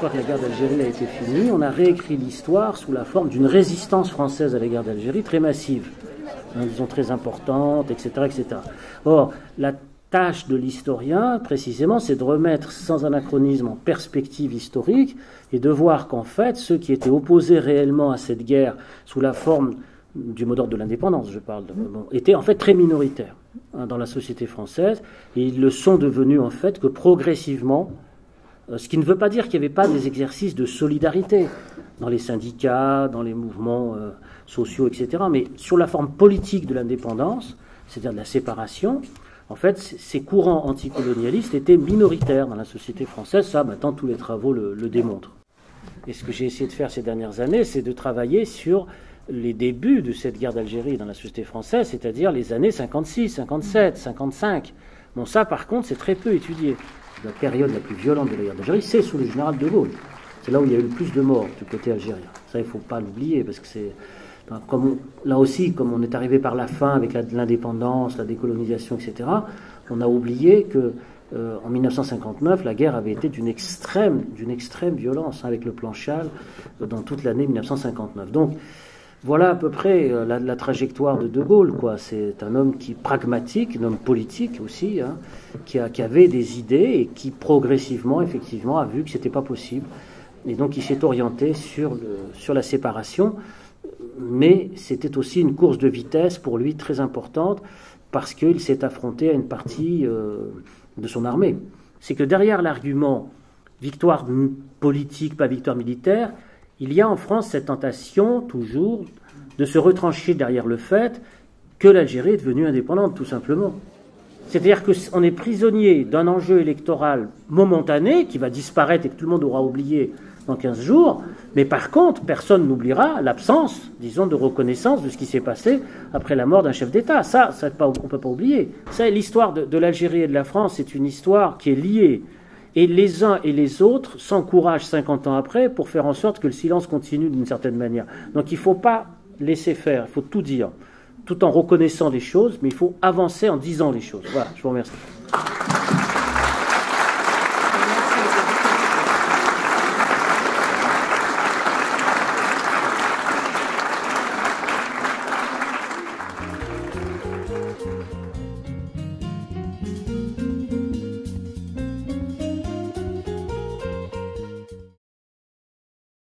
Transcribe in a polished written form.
fois que la guerre d'Algérie a été finie, on a réécrit l'histoire sous la forme d'une résistance française à la guerre d'Algérie très massive, disons très importante, etc., etc. Or, la tâche de l'historien, précisément, c'est de remettre sans anachronisme en perspective historique et de voir qu'en fait, ceux qui étaient opposés réellement à cette guerre sous la forme du mot d'ordre de l'indépendance, je parle, étaient en fait très minoritaires dans la société française, et ils le sont devenus en fait que progressivement, ce qui ne veut pas dire qu'il n'y avait pas des exercices de solidarité dans les syndicats, dans les mouvements sociaux, etc. Mais sur la forme politique de l'indépendance, c'est-à-dire de la séparation, en fait, ces courants anticolonialistes étaient minoritaires dans la société française. Ça, maintenant, tous les travaux le démontrent. Et ce que j'ai essayé de faire ces dernières années, c'est de travailler sur les débuts de cette guerre d'Algérie dans la société française, c'est-à-dire les années 56, 57, 55. Bon, ça, par contre, c'est très peu étudié. La période la plus violente de la guerre d'Algérie, c'est sous le général de Gaulle. C'est là où il y a eu le plus de morts du côté algérien. Ça, il ne faut pas l'oublier, parce que c'est... là aussi, comme on est arrivé par la fin avec l'indépendance, la décolonisation, etc., on a oublié que en 1959, la guerre avait été d'une extrême violence, avec le plan Châle dans toute l'année 1959. Donc, voilà à peu près la trajectoire de Gaulle, quoi. C'est un homme pragmatique, un homme politique aussi, hein, qui avait des idées et qui progressivement, effectivement, a vu que c'était pas possible. Et donc il s'est orienté sur la séparation, mais c'était aussi une course de vitesse pour lui très importante, parce qu'il s'est affronté à une partie de son armée. C'est que derrière l'argument victoire politique, pas victoire militaire, il y a en France cette tentation, toujours, de se retrancher derrière le fait que l'Algérie est devenue indépendante, tout simplement. C'est-à-dire qu'on est prisonnier d'un enjeu électoral momentané, qui va disparaître et que tout le monde aura oublié dans 15 jours, mais par contre, personne n'oubliera l'absence, disons, de reconnaissance de ce qui s'est passé après la mort d'un chef d'État. Ça on ne peut pas oublier. Ça, l'histoire de l'Algérie et de la France, c'est une histoire qui est liée. Et les uns et les autres s'encouragent 50 ans après pour faire en sorte que le silence continue d'une certaine manière. Donc il ne faut pas laisser faire, il faut tout dire, tout en reconnaissant les choses, mais il faut avancer en disant les choses. Voilà, je vous remercie.